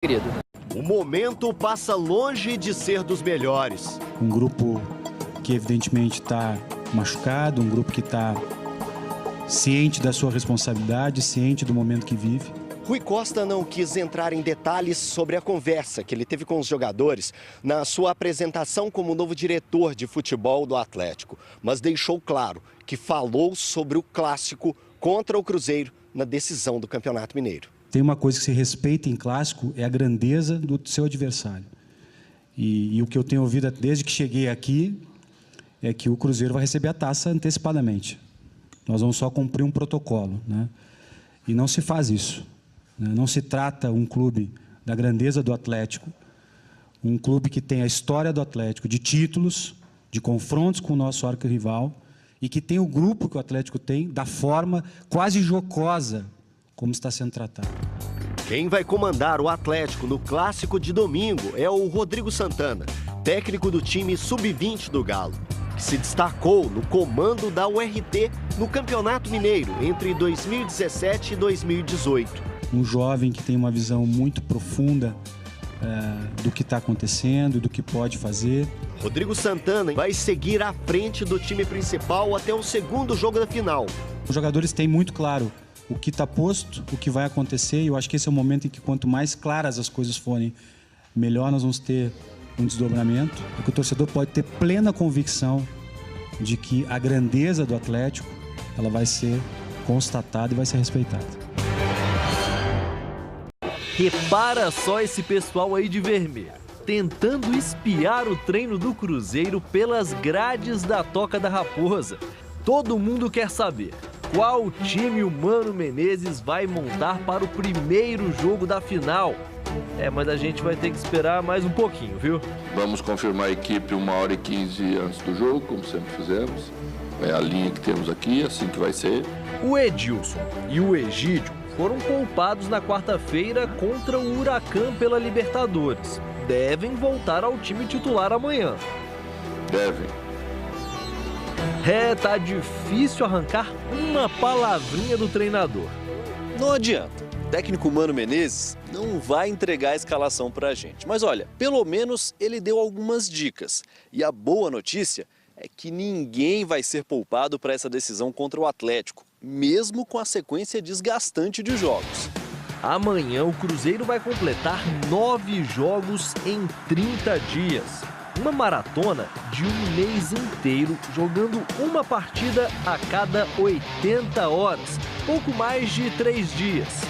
Querido. O momento passa longe de ser dos melhores. Um grupo que evidentemente está machucado, um grupo que está ciente da sua responsabilidade, ciente do momento que vive. Rui Costa não quis entrar em detalhes sobre a conversa que ele teve com os jogadores na sua apresentação como novo diretor de futebol do Atlético, mas deixou claro que falou sobre o clássico contra o Cruzeiro na decisão do Campeonato Mineiro. Tem uma coisa que se respeita em clássico, é a grandeza do seu adversário. E o que eu tenho ouvido desde que cheguei aqui é que o Cruzeiro vai receber a taça antecipadamente. Nós vamos só cumprir um protocolo, né? E não se faz isso. Não se trata um clube da grandeza do Atlético, um clube que tem a história do Atlético, de títulos, de confrontos com o nosso arquirrival, e que tem o grupo que o Atlético tem, da forma quase jocosa como está sendo tratado. Quem vai comandar o Atlético no clássico de domingo é o Rodrigo Santana, técnico do time sub-20 do Galo, que se destacou no comando da URT no Campeonato Mineiro entre 2017 e 2018. Um jovem que tem uma visão muito profunda do que está acontecendo, do que pode fazer. Rodrigo Santana vai seguir à frente do time principal até o segundo jogo da final. Os jogadores têm muito claro o que está posto, o que vai acontecer, e eu acho que esse é o momento em que quanto mais claras as coisas forem, melhor nós vamos ter um desdobramento, porque o torcedor pode ter plena convicção de que a grandeza do Atlético ela vai ser constatada e vai ser respeitada. Repara só esse pessoal aí de vermelho, tentando espiar o treino do Cruzeiro pelas grades da Toca da Raposa. Todo mundo quer saber qual time o Mano Menezes vai montar para o primeiro jogo da final. Mas a gente vai ter que esperar mais um pouquinho, viu? Vamos confirmar a equipe 1h15 antes do jogo, como sempre fizemos. É a linha que temos aqui, assim que vai ser. O Edilson e o Egídio foram poupados na quarta-feira contra o Huracan pela Libertadores. Devem voltar ao time titular amanhã. Devem. Tá difícil arrancar uma palavrinha do treinador. Não adianta. O técnico Mano Menezes não vai entregar a escalação pra gente. Mas olha, pelo menos ele deu algumas dicas. E a boa notícia é que ninguém vai ser poupado para essa decisão contra o Atlético, mesmo com a sequência desgastante de jogos. Amanhã o Cruzeiro vai completar 9 jogos em 30 dias. Uma maratona de um mês inteiro, jogando uma partida a cada 80 horas, pouco mais de 3 dias.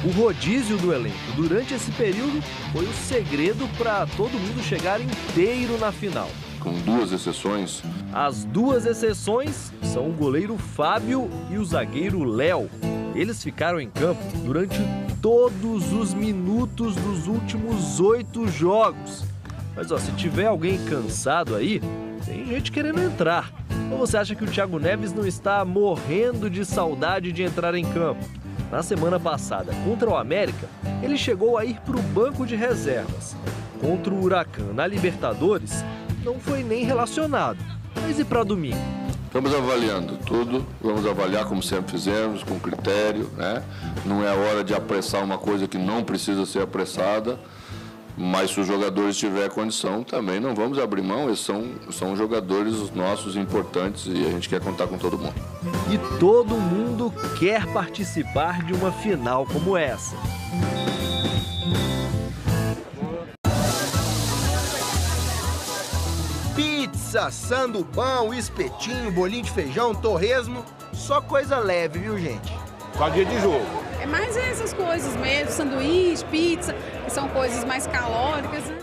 O rodízio do elenco durante esse período foi o segredo para todo mundo chegar inteiro na final. Com 2 exceções. As 2 exceções são o goleiro Fábio e o zagueiro Léo. Eles ficaram em campo durante todos os minutos dos últimos 8 jogos. Mas se tiver alguém cansado aí, tem gente querendo entrar. Ou você acha que o Thiago Neves não está morrendo de saudade de entrar em campo? Na semana passada, contra o América, ele chegou a ir para o banco de reservas. Contra o Huracan na Libertadores, não foi nem relacionado. Mas e para domingo? Estamos avaliando tudo, vamos avaliar como sempre fizemos, com critério, né? Não é hora de apressar uma coisa que não precisa ser apressada, mas se os jogadores tiverem condição, também não vamos abrir mão, eles são jogadores nossos importantes e a gente quer contar com todo mundo. E todo mundo quer participar de uma final como essa. Pizza, sandubão, espetinho, bolinho de feijão, torresmo, só coisa leve, viu, gente? Só dia de jogo. É mais essas coisas mesmo, sanduíche, pizza, que são coisas mais calóricas, né?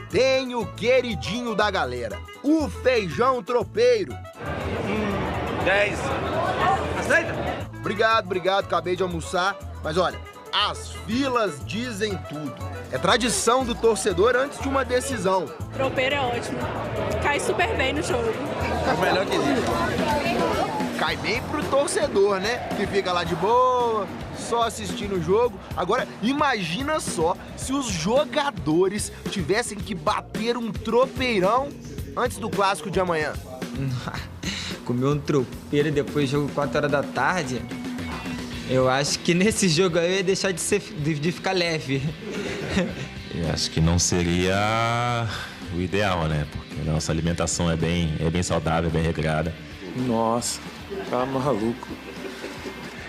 Tem o queridinho da galera, o feijão tropeiro. 10. Aceita? Obrigado, acabei de almoçar. Mas olha, as filas dizem tudo. É tradição do torcedor antes de uma decisão. Tropeiro é ótimo, cai super bem no jogo. É o melhor que existe. Cai bem pro torcedor, né? Que fica lá de boa, só assistindo o jogo. Agora, imagina só se os jogadores tivessem que bater um tropeirão antes do clássico de amanhã. Comer um tropeiro depois do jogo 4 horas da tarde, eu acho que nesse jogo aí eu ia deixar de ficar leve. Eu acho que não seria o ideal, né? Porque a nossa alimentação é bem saudável, bem regrada. Nossa, tá maluco.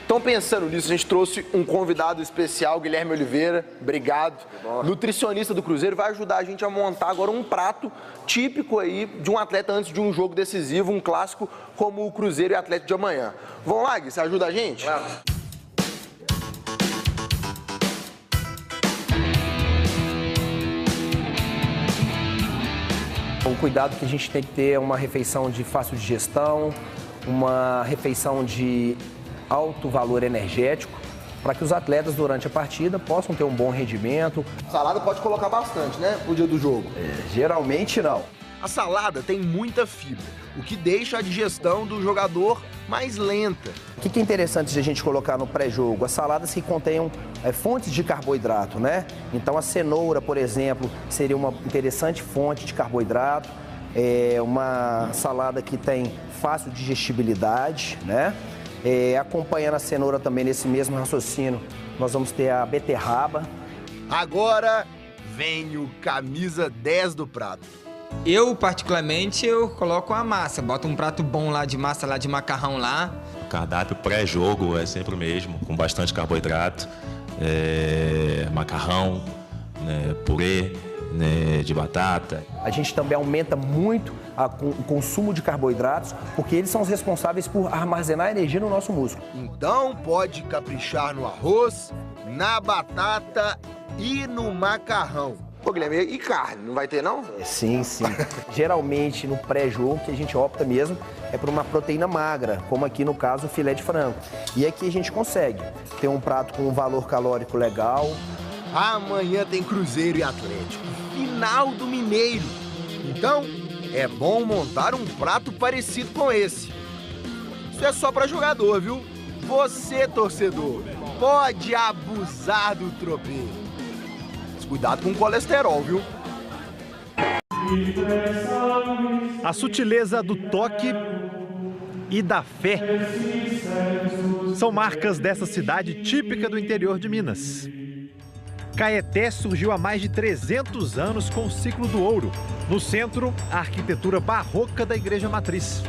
Então, pensando nisso, a gente trouxe um convidado especial, Guilherme Oliveira, obrigado. Nutricionista do Cruzeiro, vai ajudar a gente a montar agora um prato típico aí de um atleta antes de um jogo decisivo, um clássico como o Cruzeiro e Atlético de amanhã. Vamos lá, Gui, você ajuda a gente? Claro. O cuidado que a gente tem que ter é uma refeição de fácil digestão, uma refeição de alto valor energético, para que os atletas durante a partida possam ter um bom rendimento. Salada pode colocar bastante, né, pro dia do jogo? Geralmente não. A salada tem muita fibra, o que deixa a digestão do jogador mais lenta. O que é interessante de a gente colocar no pré-jogo? As saladas que contenham fontes de carboidrato, né? Então a cenoura, por exemplo, seria uma interessante fonte de carboidrato. Uma salada que tem fácil digestibilidade, né? Acompanhando a cenoura também nesse mesmo raciocínio, nós vamos ter a beterraba. Agora vem o camisa 10 do prato. Eu, particularmente, eu coloco a massa. Boto um prato bom lá de massa, lá de macarrão lá. O cardápio pré-jogo é sempre o mesmo, com bastante carboidrato, macarrão, né, purê, né, de batata. A gente também aumenta muito o consumo de carboidratos, porque eles são os responsáveis por armazenar energia no nosso músculo. Então pode caprichar no arroz, na batata e no macarrão. Pô, Guilherme, e carne? Não vai ter, não? Sim. Geralmente, no pré-jogo, que a gente opta mesmo é por uma proteína magra, como aqui no caso o filé de frango. E aqui a gente consegue ter um prato com um valor calórico legal. Amanhã tem Cruzeiro e Atlético, final do Mineiro. Então, é bom montar um prato parecido com esse. Isso é só para jogador, viu? Você, torcedor, pode abusar do tropeiro. Mas cuidado com o colesterol, viu? A sutileza do toque e da fé são marcas dessa cidade típica do interior de Minas. Caeté surgiu há mais de 300 anos com o ciclo do ouro. No centro, a arquitetura barroca da Igreja Matriz.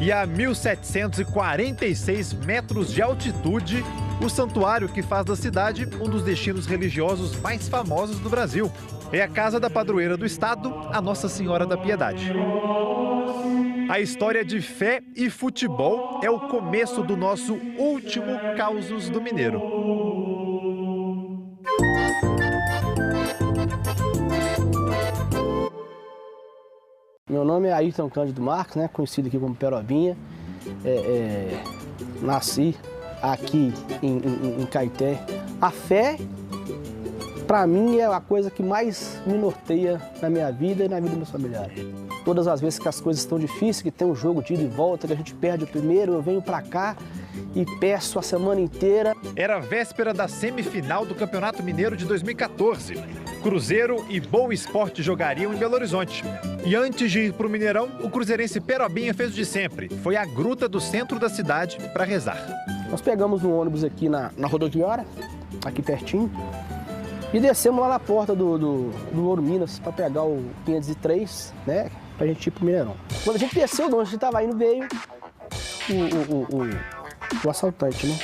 E a 1.746 metros de altitude, o santuário que faz da cidade um dos destinos religiosos mais famosos do Brasil. É a casa da padroeira do estado, a Nossa Senhora da Piedade. A história de fé e futebol é o começo do nosso último Causos do Mineiro. Meu nome é Ayrton Cândido Marques, né, conhecido aqui como Perobinha. Nasci aqui em Caeté. A fé, para mim, é a coisa que mais me norteia na minha vida e na vida dos meus familiares. Todas as vezes que as coisas estão difíceis, que tem um jogo de ida e volta, que a gente perde o primeiro, eu venho para cá e peço a semana inteira. Era a véspera da semifinal do Campeonato Mineiro de 2014. Cruzeiro e Boa Esporte jogariam em Belo Horizonte. E antes de ir para o Mineirão, o cruzeirense Perobinha fez o de sempre. Foi à gruta do centro da cidade para rezar. Nós pegamos um ônibus aqui na rodoviária, aqui pertinho, e descemos lá na porta do Ouro Minas para pegar o 503, né, pra gente ir pro Mineirão. Quando a gente desceu de onde a gente tava indo, veio o assaltante, né?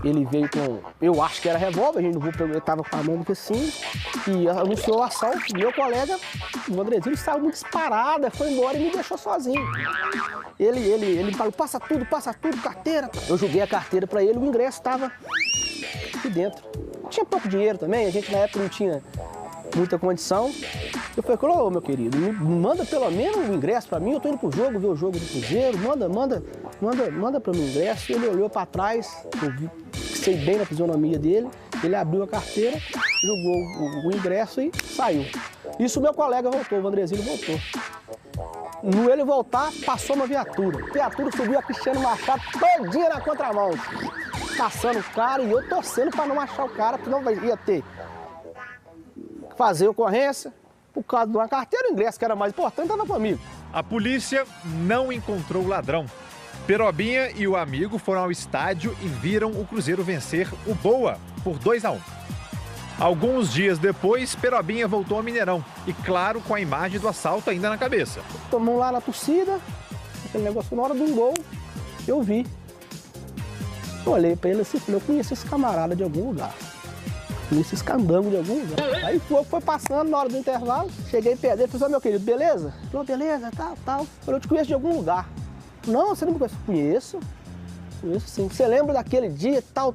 Ele veio com, eu acho que era revólver, a gente não viu, ele tava com a mão aqui assim, e anunciou o assalto. Meu colega, o Andrezinho, saiu muito disparada, foi embora e me deixou sozinho. Ele falou, passa tudo, carteira. Eu joguei a carteira pra ele, o ingresso tava aqui dentro. Tinha pouco dinheiro também, a gente na época não tinha muita condição. Eu falei, ô meu querido, manda pelo menos o ingresso pra mim, eu tô indo pro jogo, ver o jogo do Cruzeiro, manda pra mim o ingresso. Ele olhou pra trás, eu sei bem na fisionomia dele, ele abriu a carteira, jogou o ingresso e saiu. Isso meu colega voltou, o Andrezinho voltou. No ele voltar, passou uma viatura. A viatura subiu a Cristiano Machado todinha na contramão, caçando o cara e eu torcendo pra não achar o cara, porque não ia ter fazer ocorrência. Por causa de uma carteira, o ingresso que era mais importante estava comigo. A polícia não encontrou o ladrão. Perobinha e o amigo foram ao estádio e viram o Cruzeiro vencer o Boa por 2-1. Alguns dias depois, Perobinha voltou ao Mineirão. E claro, com a imagem do assalto ainda na cabeça. Tomamos lá na torcida, aquele negócio, na hora do gol, eu vi. Eu olhei pra ele assim, eu conheço esse camarada de algum lugar. Conheço esse candango de algum lugar. Aí foi passando na hora do intervalo, cheguei perto dele, falei, meu querido, beleza? Ele falou, beleza, tal. Eu te conheço de algum lugar. Não, você não me conhece? Conheço sim. Você lembra daquele dia, tal.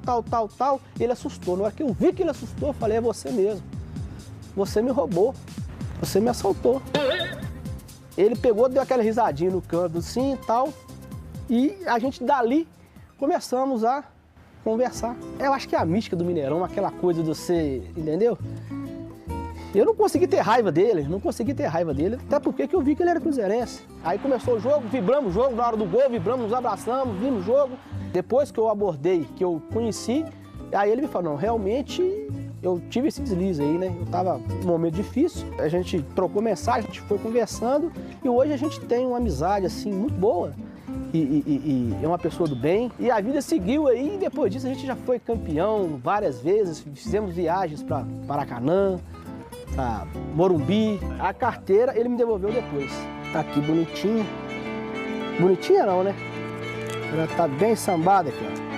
Ele assustou. Na hora que eu vi que ele assustou, eu falei, é você mesmo. Você me roubou. Você me assaltou. Ele pegou, deu aquela risadinha no canto assim e tal. E a gente dali começamos a conversar. Eu acho que é a mística do Mineirão, aquela coisa de você, entendeu? Eu não consegui ter raiva dele, até porque eu vi que ele era cruzeirense. Aí começou o jogo, vibramos o jogo, na hora do gol, vibramos, nos abraçamos, vimos o jogo. Depois que eu abordei, que eu conheci, aí ele me falou, não, realmente eu tive esse deslize aí, né? Eu tava num momento difícil, a gente trocou mensagem, a gente foi conversando e hoje a gente tem uma amizade, assim, muito boa. E é uma pessoa do bem. E a vida seguiu aí, e depois disso a gente já foi campeão várias vezes, fizemos viagens para Maracanã, pra Morumbi. A carteira ele me devolveu depois. Tá aqui bonitinha. Bonitinha não, né? Ela tá bem sambada aqui, ó.